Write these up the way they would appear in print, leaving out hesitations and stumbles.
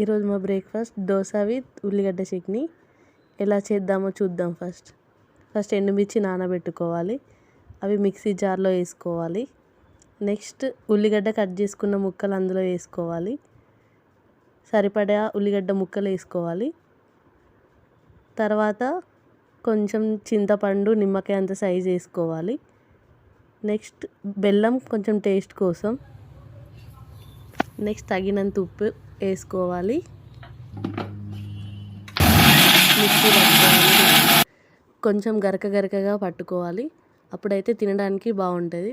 ఈరోజు మా breakfast dosa with ఉల్లిగడ్డ చట్నీ. ఎలా చేద్దామో చూద్దాం. ఫస్ట్ ఎండుమిర్చి నానబెట్టుకోవాలి, అవి మిక్సీ జార్లో వేసుకోవాలి. నెక్స్ట్ ఉల్లిగడ్డ కట్ చేసుకున్న ముక్కలు అందులో వేసుకోవాలి, సరిపడా ఉల్లిగడ్డ ముక్కలు వేసుకోవాలి. తర్వాత కొంచెం చింతపండు నిమ్మకాయ అంత సైజ్ వేసుకోవాలి. నెక్స్ట్ బెల్లం కొంచెం టేస్ట్ కోసం. నెక్స్ట్ తగినంత ఉప్పు వేసుకోవాలి. మిక్సీ పట్టుకోవాలి, కొంచెం గరకగా పట్టుకోవాలి, అప్పుడైతే తినడానికి బాగుంటుంది.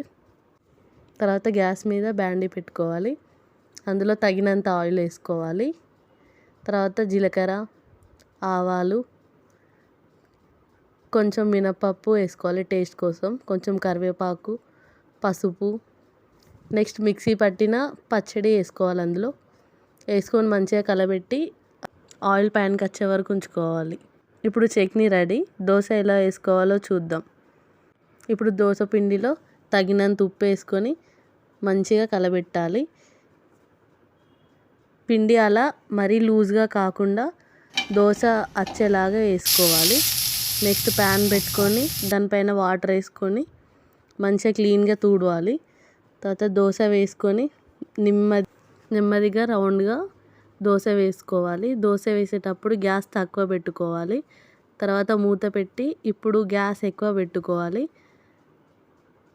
తర్వాత గ్యాస్ మీద బాండీ పెట్టుకోవాలి, అందులో తగినంత ఆయిల్ వేసుకోవాలి. తర్వాత జీలకర్ర, ఆవాలు, కొంచెం మినపప్పు వేసుకోవాలి టేస్ట్ కోసం, కొంచెం కరివేపాకు, పసుపు. నెక్స్ట్ మిక్సీ పట్టిన పచ్చడి వేసుకోవాలి, అందులో వేసుకొని మంచిగా కలబెట్టి ఆయిల్ ప్యాన్కి వచ్చే వరకు ఉంచుకోవాలి. ఇప్పుడు చట్నీ రెడీ. దోశ ఎలా వేసుకోవాలో చూద్దాం. ఇప్పుడు దోశ పిండిలో తగినంత ఉప్పు వేసుకొని మంచిగా కలబెట్టాలి. పిండి అలా మరీ లూజ్గా కాకుండా దోశ వచ్చేలాగా వేసుకోవాలి. నెక్స్ట్ ప్యాన్ పెట్టుకొని దానిపైన వాటర్ వేసుకొని మంచిగా క్లీన్గా తుడవాలి. తర్వాత దోశ వేసుకొని నెమ్మదిగా రౌండ్గా దోశ వేసుకోవాలి. దోశ వేసేటప్పుడు గ్యాస్ తక్కువ పెట్టుకోవాలి. తర్వాత మూత పెట్టి ఇప్పుడు గ్యాస్ ఎక్కువ పెట్టుకోవాలి.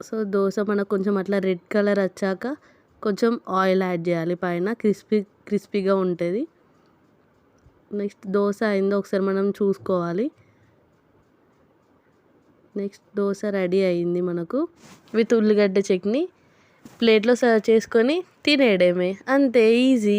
సో దోశ మనకు కొంచెం అట్లా రెడ్ కలర్ వచ్చాక కొంచెం ఆయిల్ యాడ్ చేయాలి, పైన క్రిస్పీగా ఉంటుంది. నెక్స్ట్ దోశ అయిందో ఒకసారి మనం చూసుకోవాలి. నెక్స్ట్ దోశ రెడీ అయింది మనకు విత్ ఉల్లిగడ్డ చట్నీ. ప్లేట్లో సర్వ్ చేసుకొని తినేయడమే, అంతే, ఈజీ.